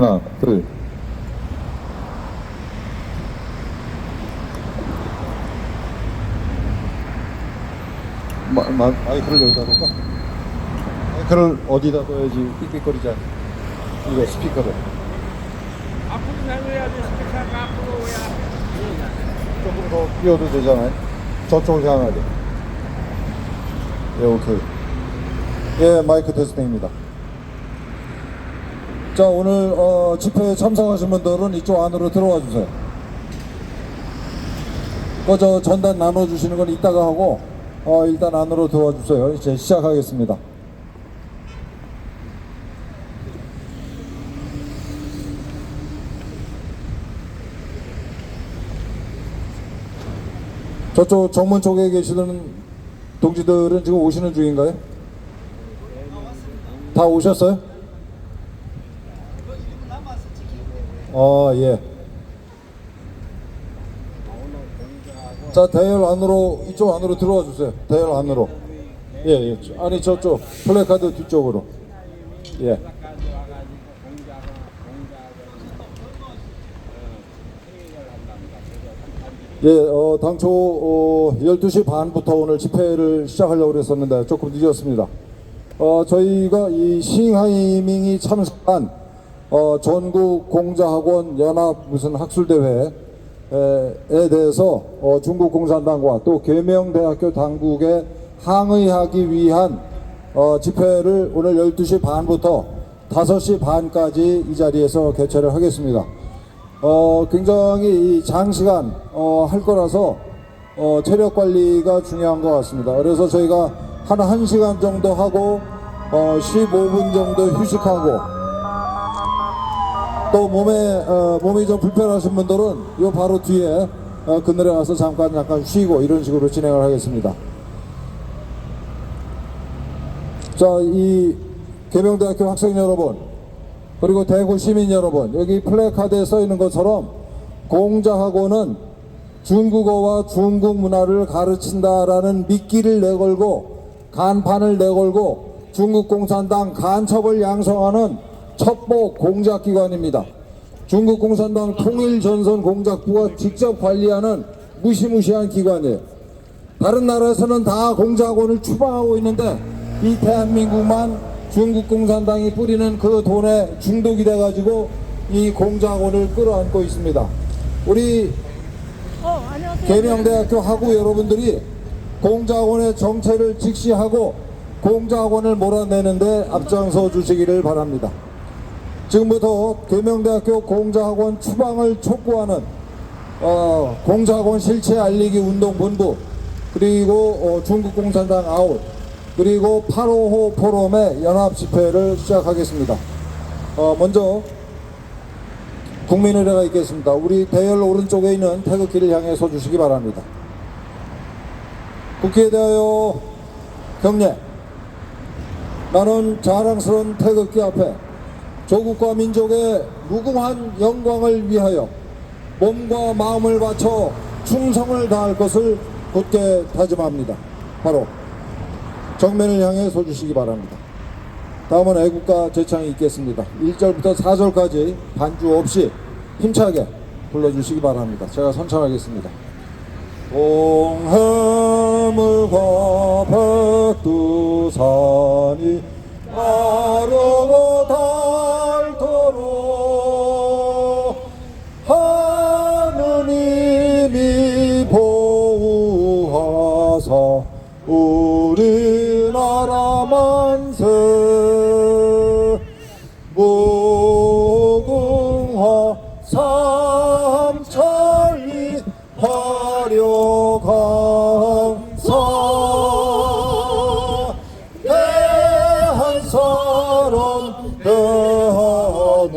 하나, 둘. 마이크를 여기다 놓을까? 마이크를 어디다 둬야지 삑삑거리지 않게. 이거 스피커를. 앞으로 내려야지. 스피커가 앞으로 오야. 조금 더 끼워도 되잖아요. 저쪽을 향하게. 예, 오케이. 예, 마이크 테스팅입니다. 자, 오늘 집회에 참석하신 분들은 이쪽 안으로 들어와 주세요. 저 전단 나눠주시는 건 이따가 하고 일단 안으로 들어와 주세요. 이제 시작하겠습니다. 저쪽 정문 쪽에 계시는 동지들은 지금 오시는 중인가요? 다 오셨어요? 예. 자, 대열 안으로, 이쪽 안으로 들어와 주세요. 대열 안으로. 예. 아니, 저쪽, 플래카드 뒤쪽으로. 예. 당초 12시 반부터 오늘 집회를 시작하려고 그랬었는데 조금 늦었습니다. 저희가 이 싱하이밍이 참석한 전국 공자학원 연합 무슨 학술대회에 대해서 중국 공산당과 또 계명대학교 당국에 항의하기 위한 집회를 오늘 12시 반부터 5시 반까지 이 자리에서 개최를 하겠습니다. 굉장히 장시간 할 거라서 체력 관리가 중요한 것 같습니다. 그래서 저희가 한 1시간 정도 하고 15분 정도 휴식하고 또 몸이 좀 불편하신 분들은 요 바로 뒤에 그늘에 가서 잠깐 쉬고 이런 식으로 진행을 하겠습니다. 자, 이 계명대학교 학생 여러분 그리고 대구 시민 여러분, 여기 플래카드에 써 있는 것처럼 공자학원은 중국어와 중국 문화를 가르친다라는 미끼를 내걸고 간판을 내걸고 중국 공산당 간첩을 양성하는 첩보 공작기관입니다. 중국 공산당 통일전선 공작부가 직접 관리하는 무시무시한 기관이에요. 다른 나라에서는 다 공작원을 추방하고 있는데 이 대한민국만 중국 공산당이 뿌리는 그 돈에 중독이 돼가지고 이 공작원을 끌어안고 있습니다. 우리 계명대학교 학우 여러분들이 공작원의 정체를 직시하고 공작원을 몰아내는데 앞장서 주시기를 바랍니다. 지금부터 계명대학교 공자학원 추방을 촉구하는 공자학원 실체 알리기 운동본부 그리고 중국 공산당 아웃 그리고 855 포럼의 연합 집회를 시작하겠습니다. 먼저 국민의례가 있겠습니다. 우리 대열 오른쪽에 있는 태극기를 향해 서주시기 바랍니다. 국회에 대하여 경례. 나는 자랑스러운 태극기 앞에 조국과 민족의 무궁한 영광을 위하여 몸과 마음을 바쳐 충성을 다할 것을 굳게 다짐합니다. 바로 정면을 향해 서주시기 바랍니다. 다음은 애국가 제창이 있겠습니다. 1절부터 4절까지 반주 없이 힘차게 불러주시기 바랍니다. 제가 선창하겠습니다. 동해물과 백두산이 마르고 닳도록 하느님이 보호하사 우리나라 만세 무궁화 삼천리 화려강사 대한사람 대한으로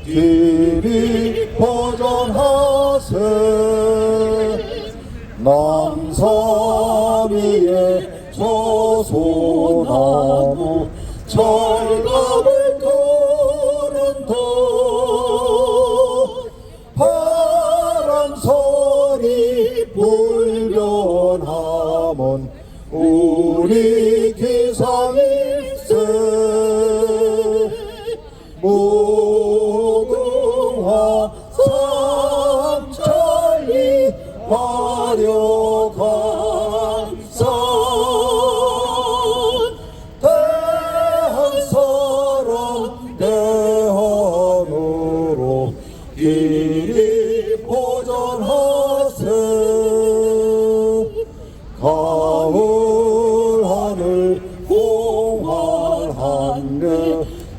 길이 보전하세 남산 위에 소소나무 철갑을 거른도 바람소리 불변하면 우리 기상일세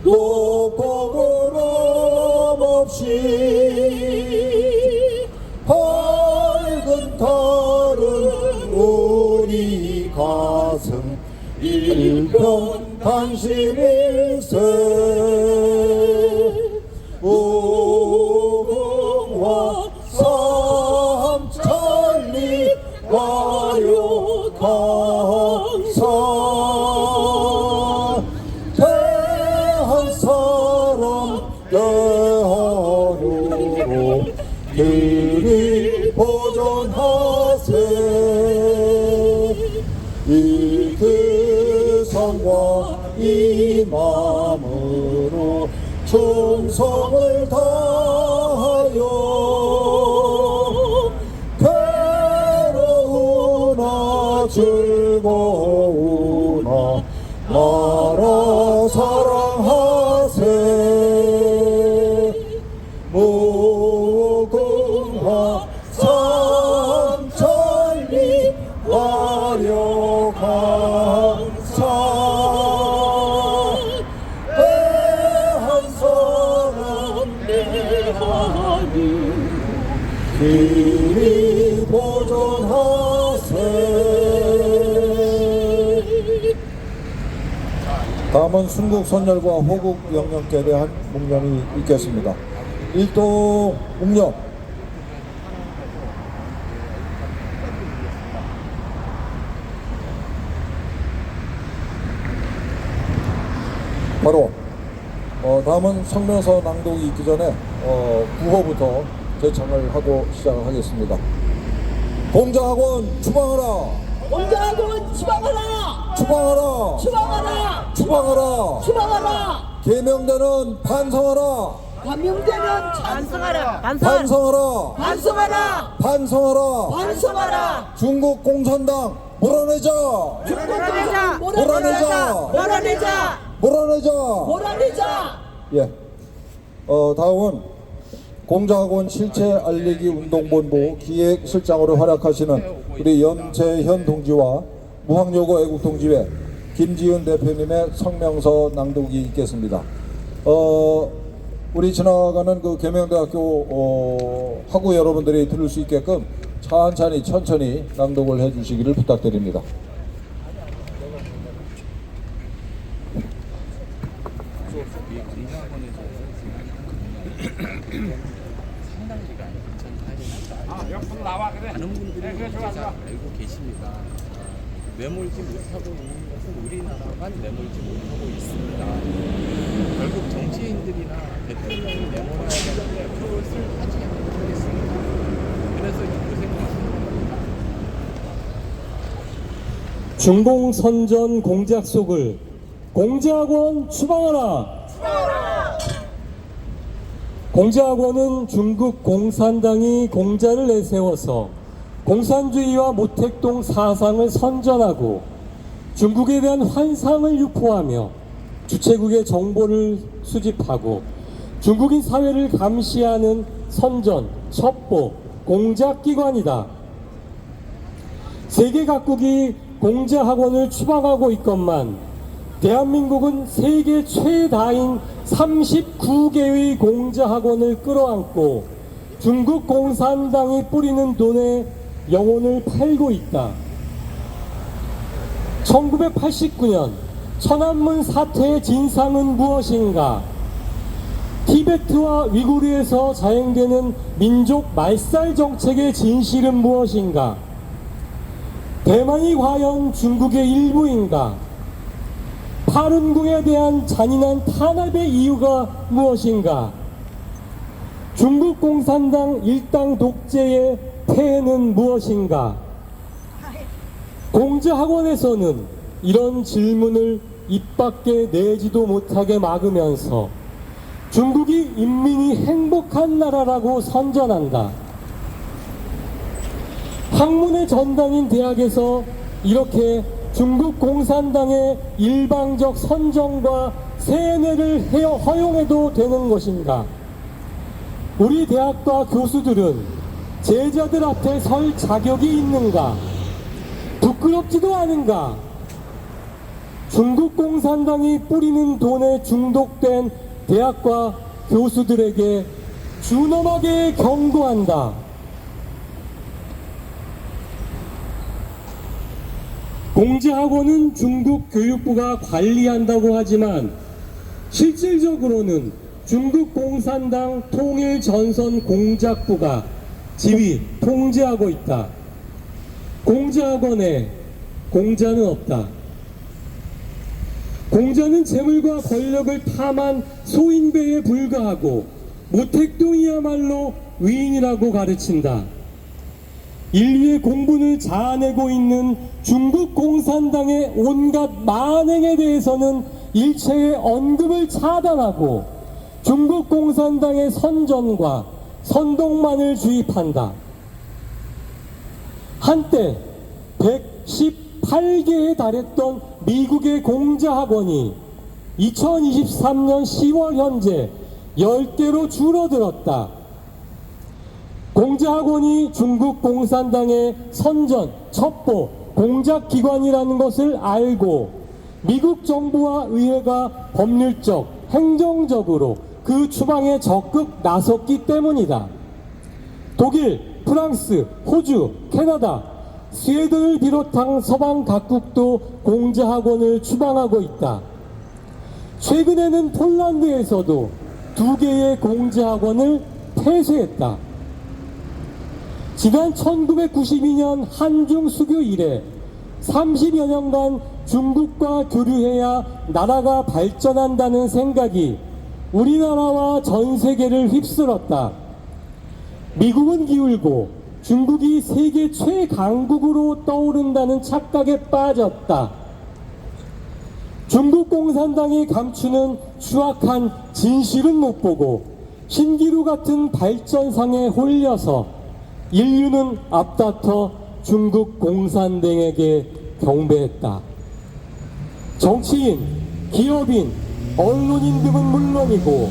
높고 그름 없이 밝은 달은 우리 가슴 일편단심일세 무궁화 삼천리 화려강산 대한 사람 대한으로 길이 보존하세 이 기상과 이 마음으로 충성을 다하여 괴로우나 즐거우나 나라 사랑하세 무궁화 삼천리 화려강산 대한 사람 대하니 길이 보존하세. 다음은 순국 선열과 호국 영령께 대한 묵념이 있겠습니다. 일도 묵념. 바로 다음은 성명서 낭독이 있기 전에 구호부터 제창을 하고 시작하겠습니다. 공자학원 추방하라! 공자학원 추방하라! 추방하라! 추방하라! 추방하라! 추방하라! 계명대는 반성하라! 감명되는 찬성하라! 반성하라! 반성하라! 반성하라! 반성하라! 중국 공산당 몰아내자! 몰아내자! 몰아내자! 몰아내자! 몰아내자! 몰아내자! 예. 다음은 공자학원 실체 알리기 운동본부 기획실장으로 활약하시는 우리 염재현 동지와 무학여고 애국동지회 김지은 대표님의 성명서 낭독이 있겠습니다. 우리 지나가는 그 계명대학교 학우 여러분들이 들을 수 있게끔 천천히 낭독을 해주시기를 부탁드립니다. 옆으로 나와 그래. 많은 분들이 그래, 좋아, 좋아. 알고 계십니다. 매몰지 못하고 있는 것은 우리나라만 매몰지 못하고 있습니다. 결국 정치인들이나 대통령이 내몰아야 되는데 그것을 하지 못하겠습니다. 그래서 이 고생을 하시는 겁니다. 중공선전 공작 속을 공자학원 추방하라! 공자학원은 중국 공산당이 공자를 내세워서 공산주의와 모택동 사상을 선전하고 중국에 대한 환상을 유포하며 주체국의 정보를 수집하고 중국인 사회를 감시하는 선전, 첩보, 공작기관이다. 세계 각국이 공자학원을 추방하고 있건만 대한민국은 세계 최다인 39개의 공자학원을 끌어안고 중국 공산당이 뿌리는 돈에 영혼을 팔고 있다. 1989년 천안문 사태의 진상은 무엇인가? 티베트와 위구르에서 자행되는 민족 말살 정책의 진실은 무엇인가? 대만이 과연 중국의 일부인가? 파룬궁에 대한 잔인한 탄압의 이유가 무엇인가? 중국 공산당 일당 독재의 폐해는 무엇인가? 공자학원에서는 이런 질문을 입 밖에 내지도 못하게 막으면서 중국이 인민이 행복한 나라라고 선전한다. 학문의 전당인 대학에서 이렇게 중국 공산당의 일방적 선정과 세뇌를 허용해도 되는 것인가? 우리 대학과 교수들은 제자들 앞에 설 자격이 있는가? 부끄럽지도 않은가? 중국 공산당이 뿌리는 돈에 중독된 대학과 교수들에게 준엄하게 경고한다. 공제학원은 중국 교육부가 관리한다고 하지만 실질적으로는 중국 공산당 통일전선공작부가 지휘, 통제하고 있다. 공제학원에 공자는 없다. 공자는 재물과 권력을 탐한 소인배에 불과하고 모택동이야말로 위인이라고 가르친다. 인류의 공분을 자아내고 있는 중국 공산당의 온갖 만행에 대해서는 일체의 언급을 차단하고 중국 공산당의 선전과 선동만을 주입한다. 한때 118개에 달했던 미국의 공자학원이 2023년 10월 현재 10개로 줄어들었다. 공자학원이 중국 공산당의 선전, 첩보, 공작기관이라는 것을 알고 미국 정부와 의회가 법률적, 행정적으로 그 추방에 적극 나섰기 때문이다. 독일, 프랑스, 호주, 캐나다, 스웨덴을 비롯한 서방 각국도 공자학원을 추방하고 있다. 최근에는 폴란드에서도 2개의 공자학원을 폐쇄했다. 지난 1992년 한중 수교 이래 30여 년간 중국과 교류해야 나라가 발전한다는 생각이 우리나라와 전 세계를 휩쓸었다. 미국은 기울고 중국이 세계 최강국으로 떠오른다는 착각에 빠졌다. 중국 공산당이 감추는 추악한 진실은 못 보고 신기루 같은 발전상에 홀려서 인류는 앞다퉈 중국 공산당에게 경배했다. 정치인, 기업인, 언론인 등은 물론이고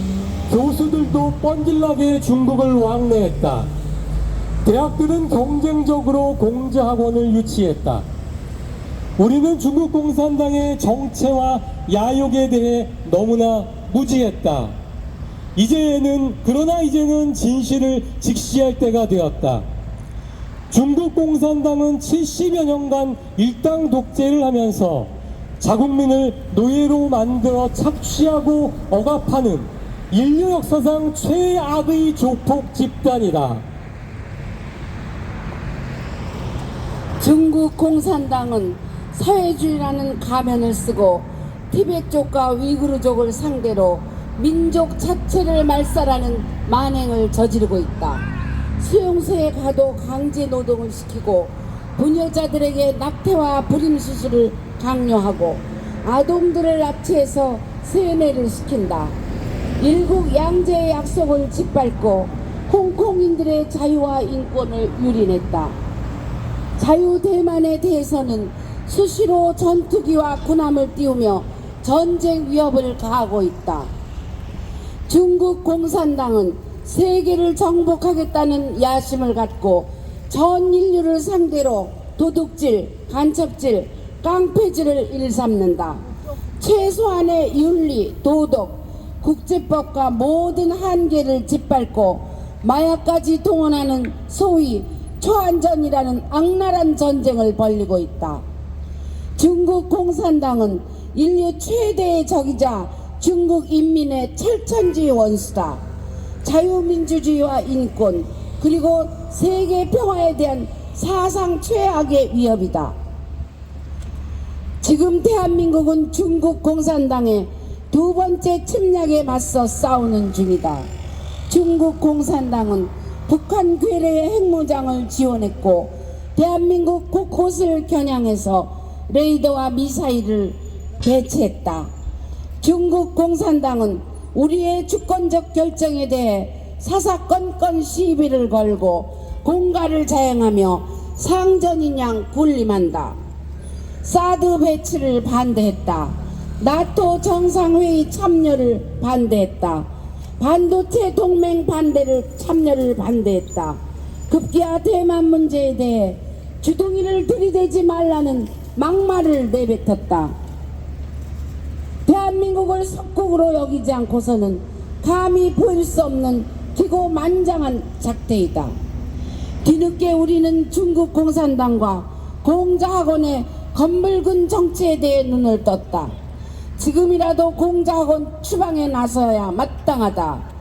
교수들도 뻔질나게 중국을 왕래했다. 대학들은 경쟁적으로 공자학원을 유치했다. 우리는 중국 공산당의 정체와 야욕에 대해 너무나 무지했다. 그러나 이제는 진실을 직시할 때가 되었다. 중국 공산당은 70여 년간 일당 독재를 하면서 자국민을 노예로 만들어 착취하고 억압하는 인류 역사상 최악의 조폭 집단이다. 중국 공산당은 사회주의라는 가면을 쓰고 티베트족과 위구르족을 상대로 민족 자체를 말살하는 만행을 저지르고 있다. 수용소에 가도 강제 노동을 시키고 부녀자들에게 낙태와 불임수술을 강요하고 아동들을 납치해서 세뇌를 시킨다. 일국 양제의 약속을 짓밟고 홍콩인들의 자유와 인권을 유린했다. 자유대만에 대해서는 수시로 전투기와 군함을 띄우며 전쟁 위협을 가하고 있다. 중국 공산당은 세계를 정복하겠다는 야심을 갖고 전 인류를 상대로 도둑질, 간첩질, 깡패질을 일삼는다. 최소한의 윤리, 도덕, 국제법과 모든 한계를 짓밟고 마약까지 동원하는 소위 초안전이라는 악랄한 전쟁을 벌이고 있다. 중국 공산당은 인류 최대의 적이자 중국 인민의 철천지 원수다. 자유민주주의와 인권 그리고 세계 평화에 대한 사상 최악의 위협이다. 지금 대한민국은 중국 공산당의 두 번째 침략에 맞서 싸우는 중이다. 중국 공산당은 북한 괴뢰의 핵무장을 지원했고 대한민국 곳곳을 겨냥해서 레이더와 미사일을 배치했다. 중국 공산당은 우리의 주권적 결정에 대해 사사건건 시비를 걸고 공갈을 자행하며 상전인 양 군림한다. 사드 배치를 반대했다. 나토 정상회의 참여를 반대했다. 반도체 동맹 참여를 반대했다. 급기야 대만 문제에 대해 주둥이를 들이대지 말라는 막말을 내뱉었다. 대한민국을 속국으로 여기지 않고서는 감히 보일 수 없는 기고만장한 작태이다. 뒤늦게 우리는 중국 공산당과 공자학원의 검붉은 정치에 대해 눈을 떴다. 지금이라도 공자학원 추방에 나서야 마땅하다.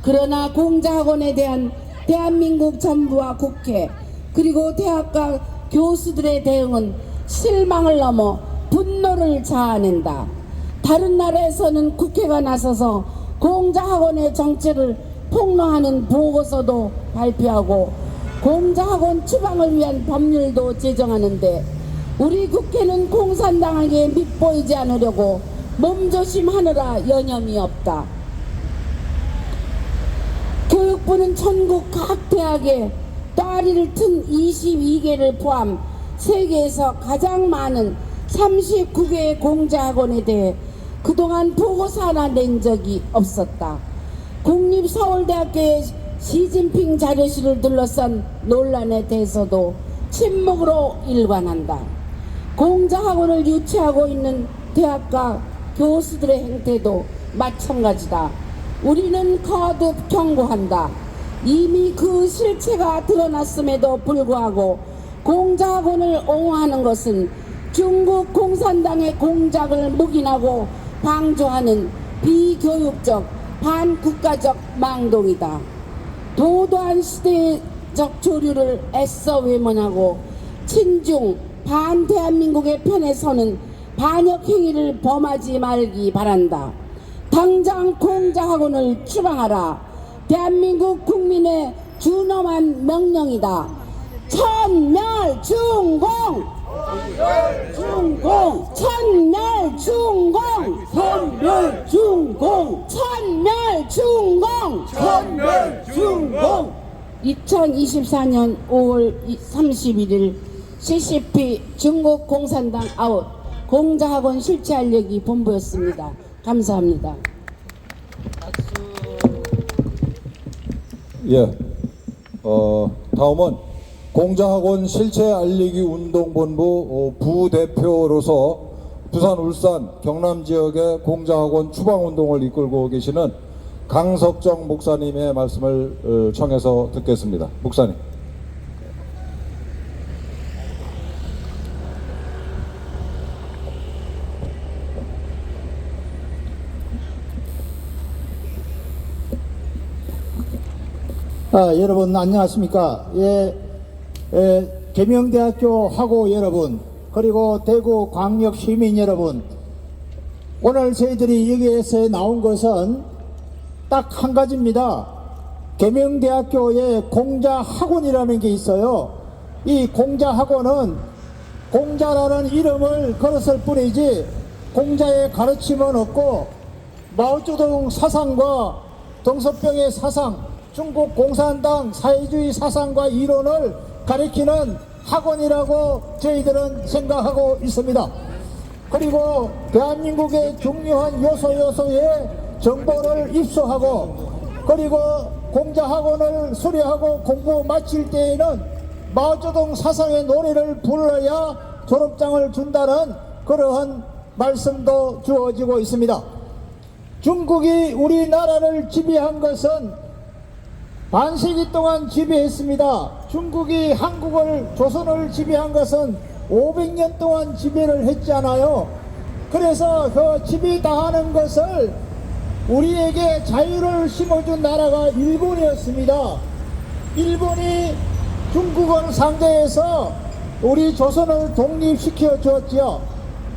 그러나 공자학원에 대한 대한민국 정부와 국회 그리고 대학과 교수들의 대응은 실망을 넘어 분노를 자아낸다. 다른 나라에서는 국회가 나서서 공자학원의 정체를 폭로하는 보고서도 발표하고 공자학원 추방을 위한 법률도 제정하는데 우리 국회는 공산당에게 밉보이지 않으려고 몸조심하느라 여념이 없다. 교육부는 전국 각 대학에 따리를 튼 22개를 포함 세계에서 가장 많은 39개의 공자학원에 대해 그동안 보고서 하나 낸 적이 없었다. 국립서울대학교의 시진핑 자료실을 둘러싼 논란에 대해서도 침묵으로 일관한다. 공자학원을 유치하고 있는 대학과 교수들의 행태도 마찬가지다. 우리는 거듭 경고한다. 이미 그 실체가 드러났음에도 불구하고 공자학원을 옹호하는 것은 중국 공산당의 공작을 묵인하고 방조하는 비교육적 반국가적 망동이다. 도도한 시대적 조류를 애써 외면하고 친중 반대한민국의 편에 서는 반역 행위를 범하지 말기 바란다. 당장 공자학원을 추방하라. 대한민국 국민의 준엄한 명령이다. 천멸중공! 천멸중공! 천멸중공! 천멸중공! 천멸중공! 천멸중공! 2024년 5월 31일 CCP 중국 공산당 아웃 공자학원 실체 알리기 본부였습니다. 감사합니다. 예, 다음은 공자학원 실체 알리기 운동본부 부대표로서 부산, 울산, 경남 지역의 공자학원 추방 운동을 이끌고 계시는 강석정 목사님의 말씀을 청해서 듣겠습니다. 목사님. 여러분 안녕하십니까? 계명대학교 학우 여러분, 그리고 대구 광역 시민 여러분, 오늘 저희들이 여기에서 나온 것은 딱 한 가지입니다. 계명대학교에 공자학원이라는 게 있어요. 이 공자학원은 공자라는 이름을 걸었을 뿐이지 공자의 가르침은 없고 마오쩌둥 사상과 동서병의 사상, 중국 공산당 사회주의 사상과 이론을 가리키는 학원이라고 저희들은 생각하고 있습니다. 그리고 대한민국의 중요한 요소에 정보를 입수하고 그리고 공자학원을 수료하고 공부 마칠 때에는 마오쩌둥 사상의 노래를 불러야 졸업장을 준다는 그러한 말씀도 주어지고 있습니다. 중국이 우리나라를 지배한 것은 반세기 동안 지배했습니다. 중국이 한국을, 조선을 지배한 것은 500년 동안 지배를 했잖아요. 그래서 그 지배당하는 것을 우리에게 자유를 심어준 나라가 일본이었습니다. 일본이 중국을 상대해서 우리 조선을 독립시켜 주었지요.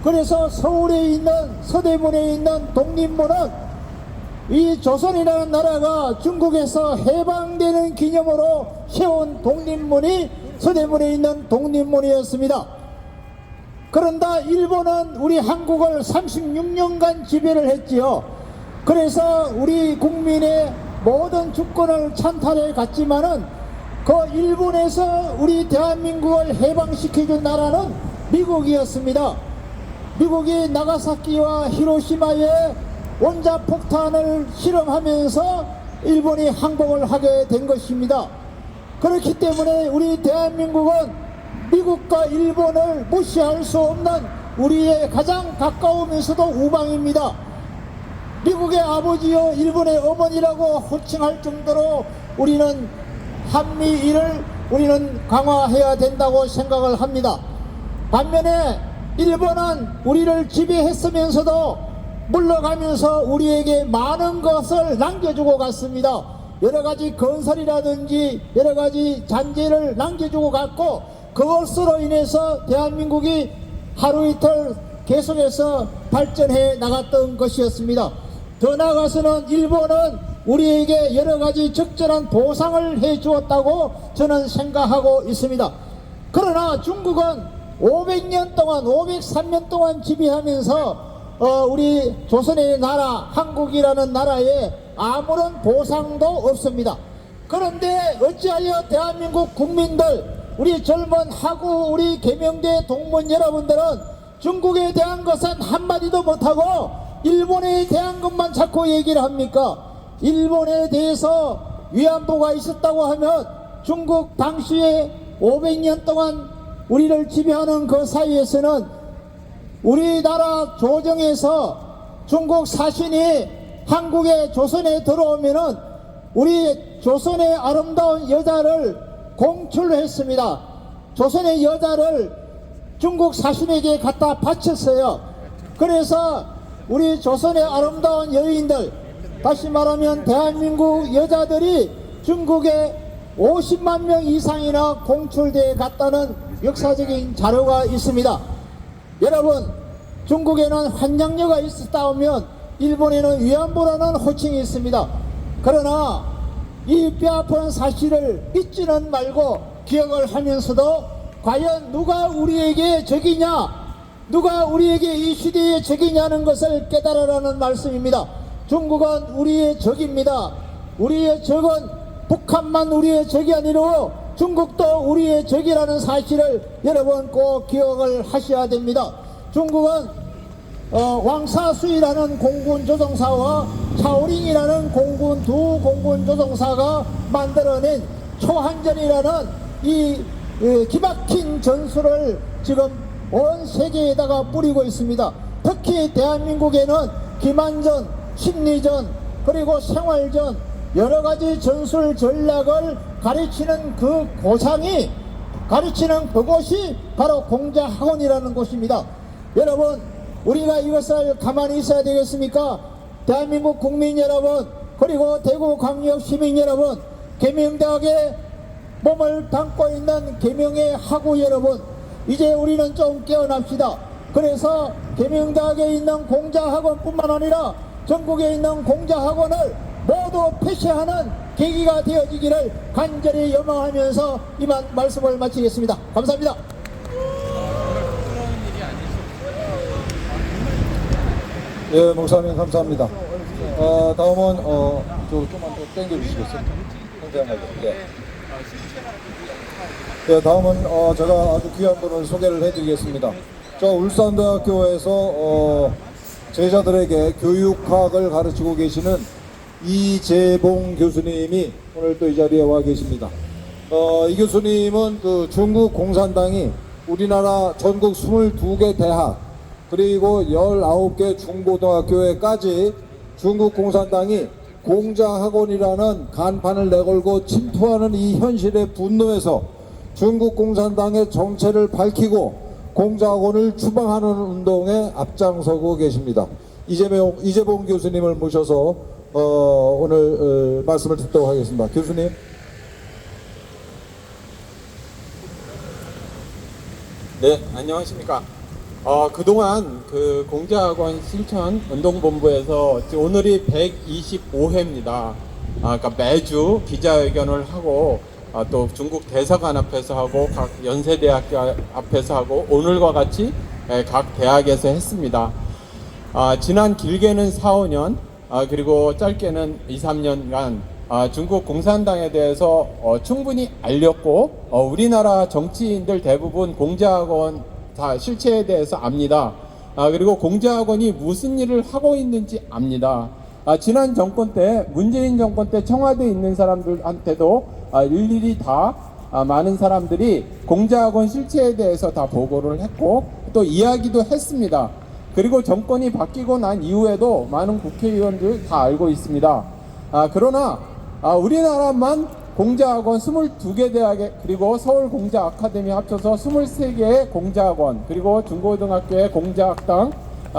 그래서 서울에 있는 서대문에 있는 독립문은 이 조선이라는 나라가 중국에서 해방되는 기념으로 세운 독립문이 서대문에 있는 독립문이었습니다. 그런데 일본은 우리 한국을 36년간 지배를 했지요. 그래서 우리 국민의 모든 주권을 찬탈해 갔지만은 그 일본에서 우리 대한민국을 해방시켜준 나라는 미국이었습니다. 미국이 나가사키와 히로시마에 원자폭탄을 실험하면서 일본이 항복을 하게 된 것입니다. 그렇기 때문에 우리 대한민국은 미국과 일본을 무시할 수 없는 우리의 가장 가까우면서도 우방입니다. 미국의 아버지요 일본의 어머니라고 호칭할 정도로 우리는 한미일을 우리는 강화해야 된다고 생각을 합니다. 반면에 일본은 우리를 지배했으면서도 물러가면서 우리에게 많은 것을 남겨주고 갔습니다. 여러가지 건설이라든지 여러가지 잔재를 남겨주고 갔고, 그것으로 인해서 대한민국이 하루 이틀 계속해서 발전해 나갔던 것이었습니다. 더 나아가서는 일본은 우리에게 여러가지 적절한 보상을 해 주었다고 저는 생각하고 있습니다. 그러나 중국은 500년 동안 503년 동안 지배하면서 우리 조선의 나라 한국이라는 나라에 아무런 보상도 없습니다. 그런데 어찌하여 대한민국 국민들, 우리 젊은 하구 우리 계명대 동문 여러분들은 중국에 대한 것은 한마디도 못하고 일본에 대한 것만 자꾸 얘기를 합니까? 일본에 대해서 위안부가 있었다고 하면 중국 당시에 500년 동안 우리를 지배하는 그 사이에서는 우리나라 조정에서 중국 사신이 한국에 조선에 들어오면은 우리 조선의 아름다운 여자를 공출했습니다. 조선의 여자를 중국 사신에게 갖다 바쳤어요. 그래서 우리 조선의 아름다운 여인들, 다시 말하면 대한민국 여자들이 중국에 50만 명 이상이나 공출되어 갔다는 역사적인 자료가 있습니다. 여러분, 중국에는 환장녀가 있었다 하면 일본에는 위안부라는 호칭이 있습니다. 그러나 이 뼈아픈 사실을 잊지는 말고 기억을 하면서도 과연 누가 우리에게 적이냐, 누가 우리에게 이 시대의 적이냐는 것을 깨달으라는 말씀입니다. 중국은 우리의 적입니다. 우리의 적은 북한만 우리의 적이 아니라 중국도 우리의 적이라는 사실을 여러분 꼭 기억을 하셔야 됩니다. 중국은 왕사수이라는 공군 조종사와 차오링이라는 공군 두 공군 조종사가 만들어낸 초한전이라는 이 기막힌 전술을 지금 온 세계에다가 뿌리고 있습니다. 특히 대한민국에는 기만전, 심리전, 그리고 생활전, 여러가지 전술 전략을 가르치는 그 고장이 가르치는 그곳이 바로 공자학원이라는 곳입니다. 여러분, 우리가 이것을 가만히 있어야 되겠습니까? 대한민국 국민 여러분, 그리고 대구광역 시민 여러분, 계명대학에 몸을 담고 있는 계명의 학우 여러분, 이제 우리는 좀 깨어납시다. 그래서 계명대학에 있는 공자학원뿐만 아니라 전국에 있는 공자학원을 모두 폐쇄하는 계기가 되어지기를 간절히 염원하면서 이만 말씀을 마치겠습니다. 감사합니다. 예, 목사님 감사합니다. 다음은 좀만 더 당겨주시겠어요? 예, 다음은 제가 아주 귀한 분을 소개를 해드리겠습니다. 저 울산대학교에서 제자들에게 교육학을 가르치고 계시는 이재봉 교수님이 오늘 또 이 자리에 와 계십니다. 이 교수님은 그 중국 공산당이 우리나라 전국 22개 대학 그리고 19개 중고등학교에까지 중국 공산당이 공자학원이라는 간판을 내걸고 침투하는 이 현실에 분노해서 중국 공산당의 정체를 밝히고 공자학원을 추방하는 운동에 앞장서고 계십니다. 이재봉 교수님을 모셔서 오늘 말씀을 듣도록 하겠습니다. 교수님. 네, 안녕하십니까. 그동안 그 공자학원 실천 운동본부에서 오늘이 125회입니다. 그러니까 매주 기자회견을 하고 또 중국 대사관 앞에서 하고 각 연세대학교 앞에서 하고 오늘과 같이 각 대학에서 했습니다. 지난 길게는 4, 5년 그리고 짧게는 2, 3년간 중국 공산당에 대해서 충분히 알렸고 우리나라 정치인들 대부분 공자학원 다 실체에 대해서 압니다. 그리고 공자학원이 무슨 일을 하고 있는지 압니다. 지난 정권 때 문재인 정권 때 청와대에 있는 사람들한테도 일일이 다 많은 사람들이 공자학원 실체에 대해서 다 보고를 했고 또 이야기도 했습니다. 그리고 정권이 바뀌고 난 이후에도 많은 국회의원들 다 알고 있습니다. 그러나 우리나라만 공자학원 22개 대학에 그리고 서울공자 아카데미 합쳐서 23개의 공자학원, 그리고 중고등학교의 공자학당,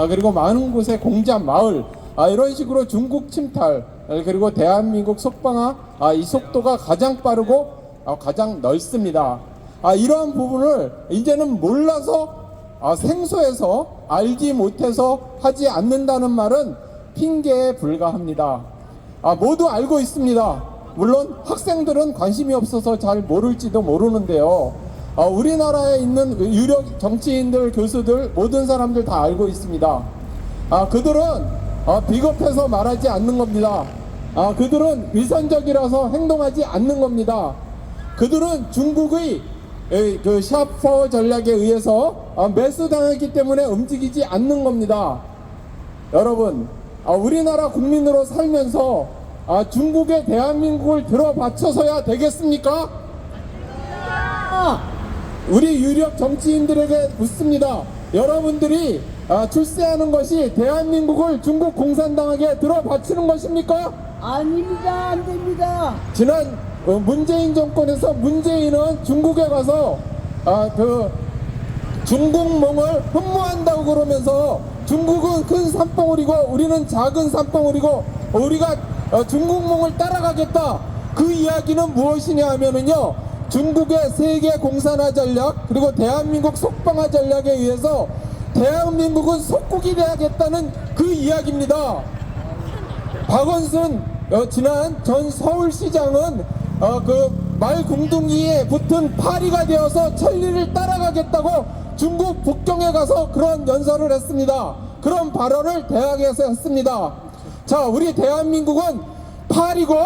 그리고 많은 곳의 공자마을, 이런 식으로 중국 침탈, 그리고 대한민국 속방화, 이 속도가 가장 빠르고 가장 넓습니다. 이러한 부분을 이제는 몰라서 생소해서 알지 못해서 하지 않는다는 말은 핑계에 불과합니다. 모두 알고 있습니다. 물론 학생들은 관심이 없어서 잘 모를지도 모르는데요. 우리나라에 있는 유력 정치인들, 교수들, 모든 사람들 다 알고 있습니다. 그들은 비겁해서 말하지 않는 겁니다. 그들은 위선적이라서 행동하지 않는 겁니다. 그들은 중국의 그 샤퍼 전략에 의해서 매수당했기 때문에 움직이지 않는 겁니다. 여러분, 우리나라 국민으로 살면서 중국의 대한민국을 들어바쳐서야 되겠습니까? 우리 유력 정치인들에게 묻습니다. 여러분들이 출세하는 것이 대한민국을 중국 공산당에게 들어바치는 것입니까? 아닙니다. 안 됩니다. 지난 문재인 정권에서 문재인은 중국에 가서 그 중국몽을 흠모한다고 그러면서 중국은 큰 산봉우리고 우리는 작은 산봉우리고 우리가 중국몽을 따라가겠다. 그 이야기는 무엇이냐 하면은요, 중국의 세계 공산화 전략 그리고 대한민국 속방화 전략에 의해서 대한민국은 속국이 돼야겠다는 그 이야기입니다. 박원순 지난 전 서울시장은 그 말궁둥이에 붙은 파리가 되어서 천리를 따라가겠다고 중국 북경에 가서 그런 연설을 했습니다. 그런 발언을 대학에서 했습니다. 자, 우리 대한민국은 파리고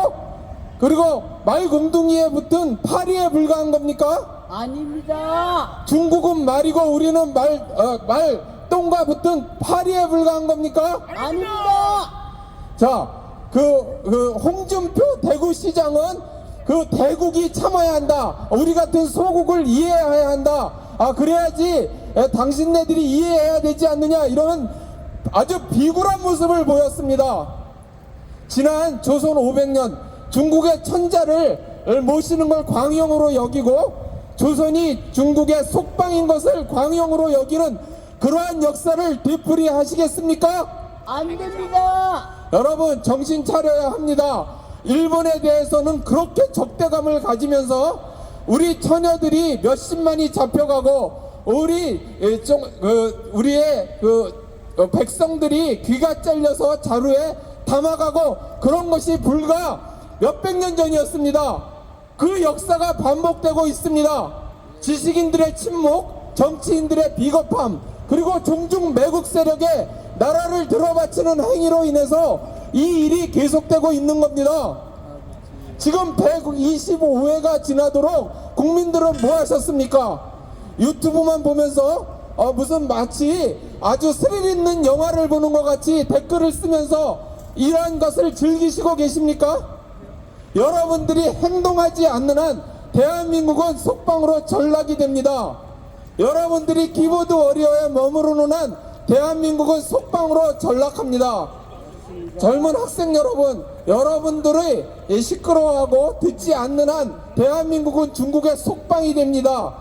그리고 말궁둥이에 붙은 파리에 불과한 겁니까? 아닙니다. 중국은 말이고 우리는 말똥과 붙은 파리에 불과한 겁니까? 아닙니다. 자, 그 홍준표 대구시장은 그 대국이 참아야 한다. 우리 같은 소국을 이해해야 한다. 그래야지 당신네들이 이해해야 되지 않느냐, 이런 아주 비굴한 모습을 보였습니다. 지난 조선 500년 중국의 천자를 모시는 걸 광영으로 여기고 조선이 중국의 속방인 것을 광영으로 여기는 그러한 역사를 되풀이하시겠습니까? 안 됩니다. 여러분, 정신 차려야 합니다. 일본에 대해서는 그렇게 적대감을 가지면서 우리 처녀들이 몇십만이 잡혀가고 우리의 백성들이 귀가 잘려서 자루에 담아가고 그런 것이 불과 몇백 년 전이었습니다. 그 역사가 반복되고 있습니다. 지식인들의 침묵, 정치인들의 비겁함, 그리고 종중 매국 세력에 나라를 들어바치는 행위로 인해서 이 일이 계속되고 있는 겁니다. 지금 125회가 지나도록 국민들은 뭐 하셨습니까? 유튜브만 보면서 무슨 마치 아주 스릴 있는 영화를 보는 것 같이 댓글을 쓰면서 이러한 것을 즐기시고 계십니까? 여러분들이 행동하지 않는 한 대한민국은 속방으로 전락이 됩니다. 여러분들이 키보드 워리어에 머무르는 한 대한민국은 속방으로 전락합니다. 젊은 학생 여러분, 여러분들의 시끄러워하고 듣지 않는 한 대한민국은 중국의 속방이 됩니다.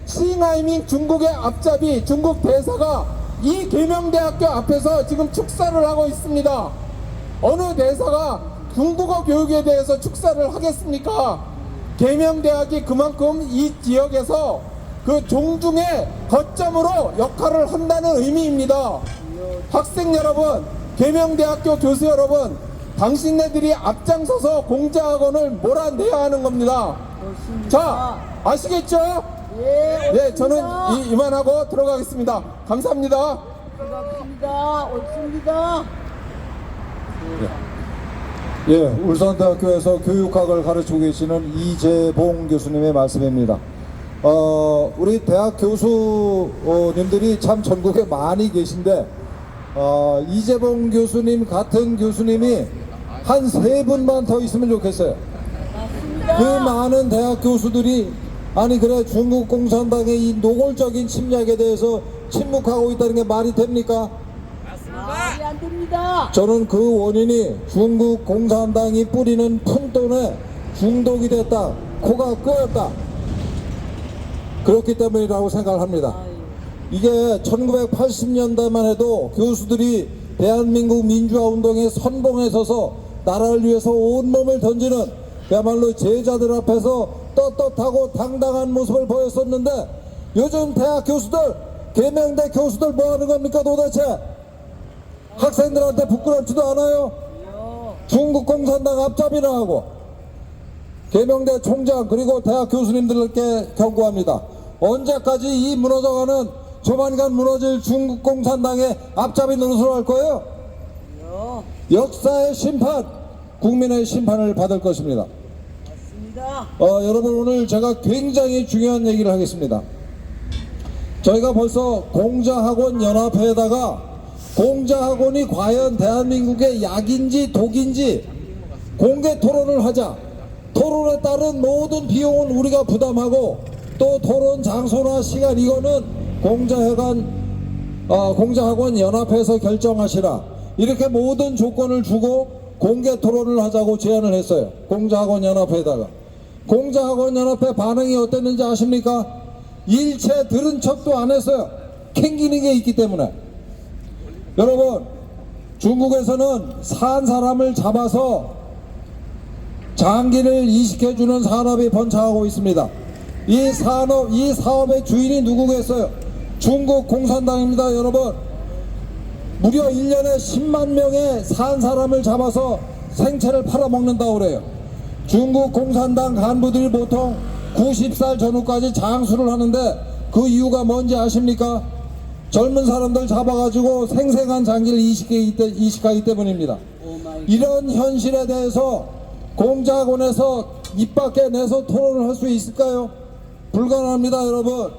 시잉하이밍 중국의 앞잡이 중국 대사가 이 계명대학교 앞에서 지금 축사를 하고 있습니다. 어느 대사가 중국어 교육에 대해서 축사를 하겠습니까? 계명대학이 그만큼 이 지역에서 그 종중의 거점으로 역할을 한다는 의미입니다. 학생 여러분, 계명대학교 교수 여러분, 당신네들이 앞장서서 공자학원을 몰아내야 하는 겁니다. 자, 아시겠죠? 네, 저는 이만하고 들어가겠습니다. 감사합니다. 옳습니다. 예, 울산대학교에서 교육학을 가르치고 계시는 이재봉 교수님의 말씀입니다. 우리 대학 교수님들이 참 전국에 많이 계신데 이재봉 교수님 같은 교수님이 한 3분만 더 있으면 좋겠어요. 그 많은 대학 교수들이 아니 그래 중국 공산당의 이 노골적인 침략에 대해서 침묵하고 있다는 게 말이 됩니까? 말이 안 됩니다. 저는 그 원인이 중국 공산당이 뿌리는 푼돈에 중독이 됐다, 코가 끄었다, 그렇기 때문이라고 생각을 합니다. 이게 1980년대만 해도 교수들이 대한민국 민주화 운동에 선봉에 서서 나라를 위해서 온몸을 던지는 그야말로 제자들 앞에서 떳떳하고 당당한 모습을 보였었는데, 요즘 대학 교수들, 계명대 교수들 뭐 하는 겁니까 도대체? 학생들한테 부끄럽지도 않아요? 중국 공산당 앞잡이나 하고. 계명대 총장 그리고 대학 교수님들께 경고합니다. 언제까지 이 무너져가는, 조만간 무너질 중국 공산당의 앞잡이 노릇을 할 거예요? 역사의 심판, 국민의 심판을 받을 것입니다. 여러분, 오늘 제가 굉장히 중요한 얘기를 하겠습니다. 저희가 벌써 공자학원 연합회에다가 공자학원이 과연 대한민국의 약인지 독인지 공개 토론을 하자. 토론에 따른 모든 비용은 우리가 부담하고, 또 토론 장소나 시간 이거는 공자학원 연합회에서 결정하시라, 이렇게 모든 조건을 주고 공개 토론을 하자고 제안을 했어요. 공자학원 연합회에다가. 공자학원 연합회 반응이 어땠는지 아십니까? 일체 들은 척도 안 했어요. 캥기는 게 있기 때문에. 여러분, 중국에서는 산 사람을 잡아서 장기를 이식해주는 산업이 번창하고 있습니다. 이 사업의 주인이 누구겠어요? 중국 공산당입니다. 여러분, 무려 1년에 10만 명의 산 사람을 잡아서 생체를 팔아먹는다고 그래요. 중국 공산당 간부들이 보통 90살 전후까지 장수를 하는데, 그 이유가 뭔지 아십니까? 젊은 사람들 잡아가지고 생생한 장기를 이식하기 때문입니다. 이런 현실에 대해서 공자학원에서 입 밖에 내서 토론을 할 수 있을까요? 불가능합니다, 여러분.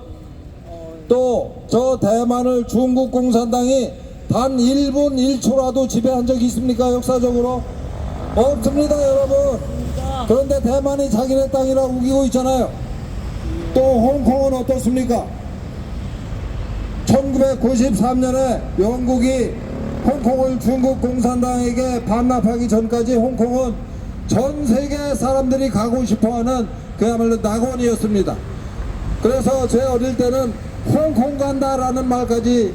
또 저 대만을 중국 공산당이 단 1분 1초라도 지배한 적이 있습니까? 역사적으로? 없습니다, 여러분. 그런데 대만이 자기네 땅이라고 우기고 있잖아요. 또 홍콩은 어떻습니까? 1993년에 영국이 홍콩을 중국 공산당에게 반납하기 전까지 홍콩은 전 세계 사람들이 가고 싶어하는 그야말로 낙원이었습니다. 그래서 제 어릴 때는 홍콩 간다라는 말까지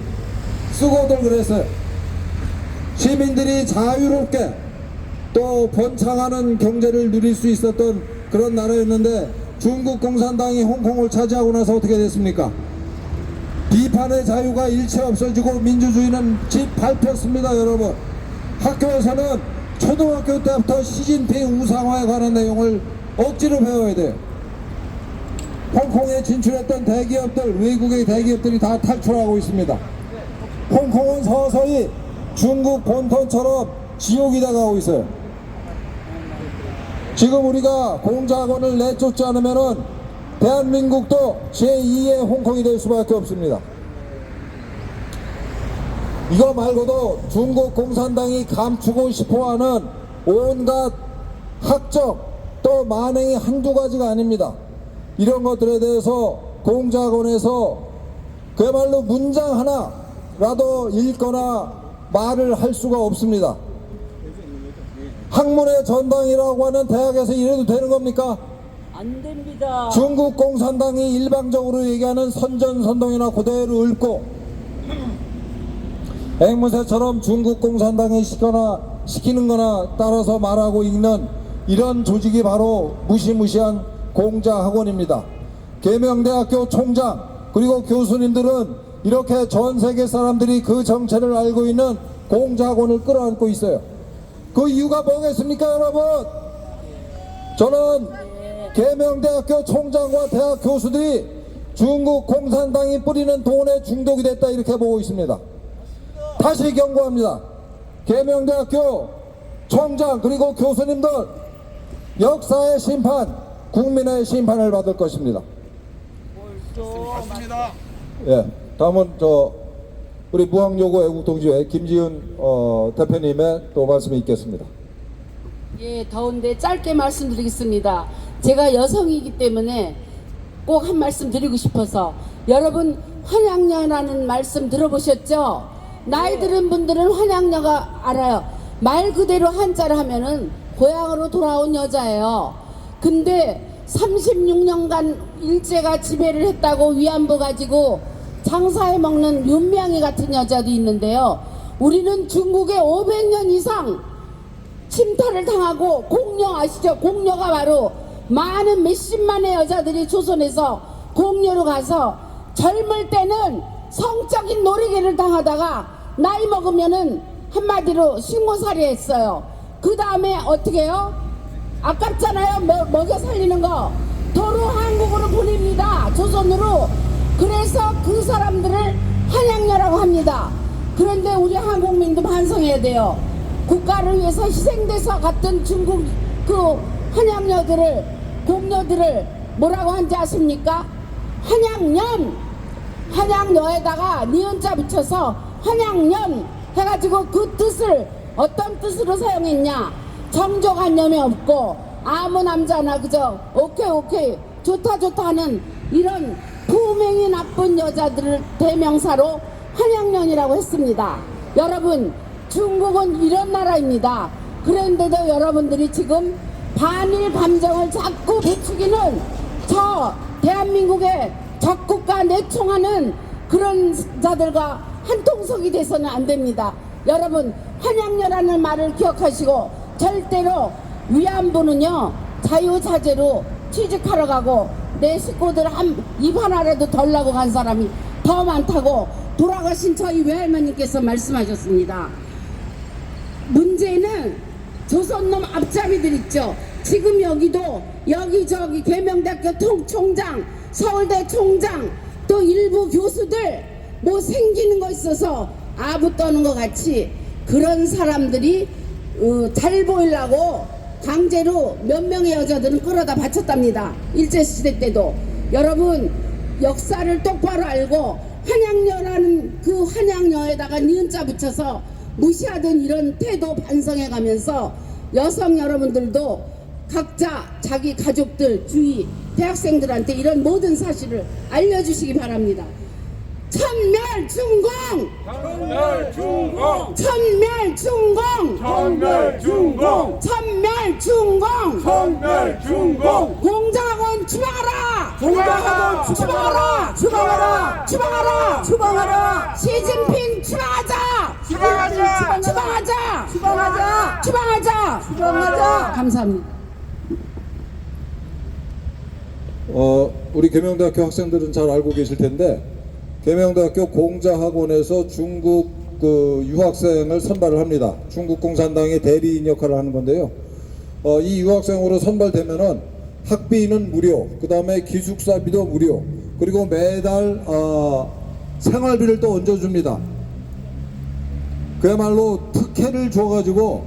쓰고들 그랬어요. 시민들이 자유롭게 또 번창하는 경제를 누릴 수 있었던 그런 나라였는데, 중국 공산당이 홍콩을 차지하고 나서 어떻게 됐습니까? 비판의 자유가 일체 없어지고 민주주의는 밟혔습니다. 여러분, 학교에서는 초등학교 때부터 시진핑 우상화에 관한 내용을 억지로 배워야 돼요. 홍콩에 진출했던 대기업들, 외국의 대기업들이 다 탈출하고 있습니다. 홍콩은 서서히 중국 본토처럼 지옥이 돼가고 있어요. 지금 우리가 공자학원을 내쫓지 않으면은 대한민국도 제2의 홍콩이 될 수밖에 없습니다. 이거 말고도 중국 공산당이 감추고 싶어하는 온갖 학적 또 만행이 한두 가지가 아닙니다. 이런 것들에 대해서 공자학원에서 그야말로 문장 하나라도 읽거나 말을 할 수가 없습니다. 학문의 전당이라고 하는 대학에서 이래도 되는 겁니까? 안 됩니다. 중국 공산당이 일방적으로 얘기하는 선전선동이나 그대로 읊고, 앵무새처럼 중국 공산당이 시키는 거나 따라서 말하고 읽는 이런 조직이 바로 무시무시한 공자학원입니다. 계명대학교 총장 그리고 교수님들은 이렇게 전 세계 사람들이 그 정체를 알고 있는 공자학원을 끌어안고 있어요. 그 이유가 뭐겠습니까, 여러분? 저는 계명대학교 총장과 대학 교수들이 중국 공산당이 뿌리는 돈에 중독이 됐다, 이렇게 보고 있습니다. 다시 경고합니다. 계명대학교 총장 그리고 교수님들, 역사의 심판, 국민의 심판을 받을 것입니다. 맞습니다. 예, 다음은 우리 무학여고 애국동지회 김지은 대표님의 또 말씀이 있겠습니다. 예, 더운데 짧게 말씀드리겠습니다. 제가 여성이기 때문에 꼭 한 말씀 드리고 싶어서, 여러분 환양녀라는 말씀 들어보셨죠? 나이 들은 분들은 환양녀가 알아요. 말 그대로 한자를 하면은 고향으로 돌아온 여자예요. 근데 36년간 일제가 지배를 했다고 위안부 가지고 장사해 먹는 윤명이 같은 여자도 있는데요. 우리는 중국에 500년 이상 침탈을 당하고 공녀 아시죠? 공녀가 바로 많은 몇십만의 여자들이 조선에서 공녀로 가서 젊을 때는 성적인 놀이개를 당하다가 나이 먹으면은 한마디로 신고살이 했어요. 그 다음에 어떻게 해요? 아깝잖아요. 먹여 살리는 거. 도로 한국으로 보냅니다. 조선으로. 그래서 그 사람들을 환양녀라고 합니다. 그런데 우리 한국민도 반성해야 돼요. 국가를 위해서 희생돼서 갔던 중국 그 환양녀들을, 공녀들을 뭐라고 한지 아십니까? 환양년! 환양녀에다가 니은자 붙여서 환양년 해가지고 그 뜻을 어떤 뜻으로 사용했냐? 정조관념이 없고 아무 남자나 그저 오케이 좋다 하는 이런 부명이 나쁜 여자들을 대명사로 환양년이라고 했습니다. 여러분, 중국은 이런 나라입니다. 그런데도 여러분들이 지금 반일 감정을 자꾸 부추기는 저 대한민국의 적국가 내총하는 그런 자들과 한통속이 돼서는 안 됩니다. 여러분, 환양녀라는 말을 기억하시고 절대로 위안부는요 자유자재로 취직하러 가고 내 식구들 입 하나라도 덜 나고 간 사람이 더 많다고 돌아가신 저희 외할머니께서 말씀하셨습니다. 문제는 조선놈 앞잡이들 있죠. 지금 여기도 여기저기 계명대학교 총장, 서울대 총장, 또 일부 교수들 뭐 생기는 거 있어서 아부 떠는 것 같이 그런 사람들이 잘 보이려고 강제로 몇 명의 여자들은 끌어다 바쳤답니다. 일제시대 때도. 여러분, 역사를 똑바로 알고 환양녀라는 그 환양녀에다가 니은자 붙여서 무시하던 이런 태도 반성해가면서 여성 여러분들도 각자 자기 가족들, 주위, 대학생들한테 이런 모든 사실을 알려주시기 바랍니다. 천멸중공! 천멸중공! 천멸중공! 천멸중공! 천멸중공! 천멸중공! 공작원 추방하라! 추방하라! 추방하라! 추방하라! 추방하라! 추방하라! 시진핑 추방하자! 추방하자! 추방하자! 추방하자! 추방하자! 추방하자! 감사합니다. 우리 계명대학교 학생들은 잘 알고 계실 텐데 계명대학교 공자학원에서 중국 그 유학생을 선발을 합니다. 중국 공산당의 대리인 역할을 하는 건데요. 이 유학생으로 선발되면은 학비는 무료, 그 다음에 기숙사비도 무료, 그리고 매달 생활비를 또 얹어줍니다. 그야말로 특혜를 줘가지고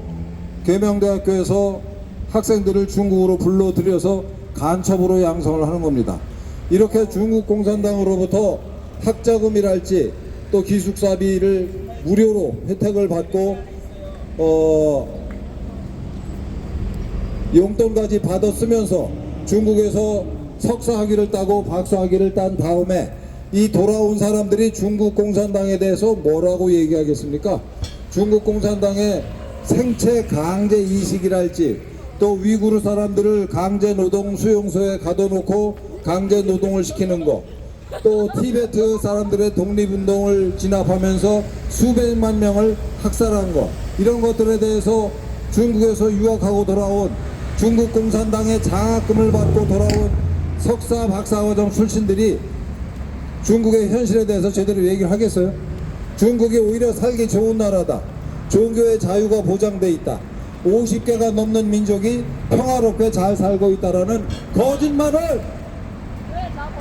계명대학교에서 학생들을 중국으로 불러들여서 간첩으로 양성을 하는 겁니다. 이렇게 중국 공산당으로부터 학자금이랄지 또 기숙사비를 무료로 혜택을 받고 용돈까지 받아 쓰면서 중국에서 석사 학위를 따고 박사 학위를 딴 다음에 이 돌아온 사람들이 중국 공산당에 대해서 뭐라고 얘기하겠습니까? 중국 공산당의 생체 강제 이식이랄지 또 위구르 사람들을 강제 노동 수용소에 가둬놓고 강제 노동을 시키는 거, 또 티베트 사람들의 독립운동을 진압하면서 수백만 명을 학살한 거, 이런 것들에 대해서 중국에서 유학하고 돌아온 중국 공산당의 장학금을 받고 돌아온 석사 박사과정 출신들이 중국의 현실에 대해서 제대로 얘기를 하겠어요? 중국이 오히려 살기 좋은 나라다, 종교의 자유가 보장돼 있다, 50개가 넘는 민족이 평화롭게 잘 살고 있다라는 거짓말을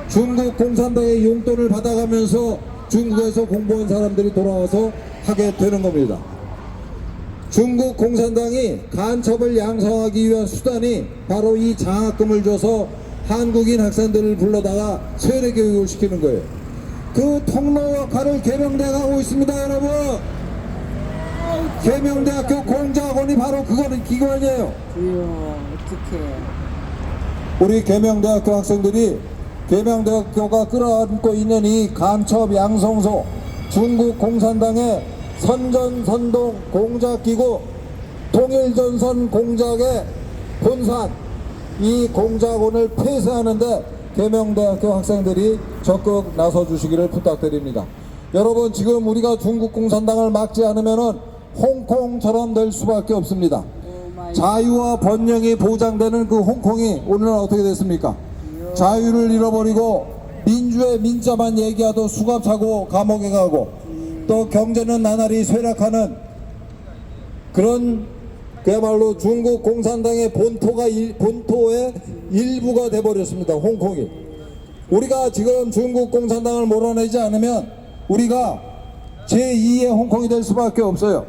중국 공산당의 용돈을 받아가면서 중국에서 공부한 사람들이 돌아와서 하게 되는 겁니다. 중국 공산당이 간첩을 양성하기 위한 수단이 바로 이 장학금을 줘서 한국인 학생들을 불러다가 세뇌 교육을 시키는 거예요. 그 통로 역할을 계명대가 하고 있습니다, 여러분. 계명대학교 공자학원이 바로 그거는 기관이에요. 이야, 어떡해. 우리 계명대학교 학생들이 계명대학교가 끌어안고 있는 이 간첩 양성소, 중국 공산당의 선전선동 공작기구, 통일전선 공작의 본산, 이 공작원을 폐쇄하는데 계명대학교 학생들이 적극 나서주시기를 부탁드립니다. 여러분, 지금 우리가 중국 공산당을 막지 않으면은 홍콩처럼 될 수밖에 없습니다. 자유와 번영이 보장되는 그 홍콩이 오늘은 어떻게 됐습니까? 자유를 잃어버리고 민주의 민자만 얘기하도 수갑 차고 감옥에 가고 또 경제는 나날이 쇠락하는 그런 그야말로 중국 공산당의 본토의 일부가 돼버렸습니다. 홍콩이. 우리가 지금 중국 공산당을 몰아내지 않으면 우리가 제2의 홍콩이 될 수밖에 없어요.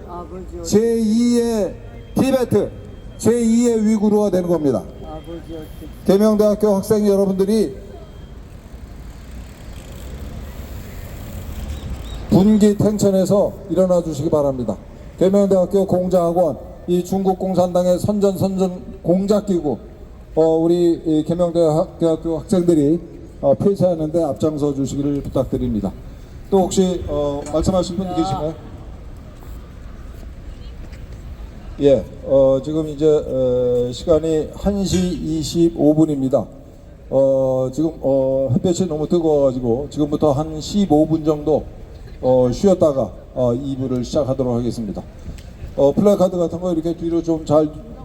제2의 티베트, 제2의 위구르가 되는 겁니다. 계명대학교 학생 여러분들이 분기탱천에서 일어나 주시기 바랍니다. 계명대학교 공자학원, 이 중국 공산당의 선전 공작기구, 우리 계명대학교 학생들이 폐쇄하는데 앞장서 주시기를 부탁드립니다. 또 혹시 말씀하실 분 계신가요? 예, 지금 이제 시간이 1시 25분입니다. 지금 햇볕이 너무 뜨거워가지고 지금부터 한 15분 정도 쉬었다가 2부를 시작하도록 하겠습니다. 플래카드 같은 거 이렇게 뒤로 좀 잘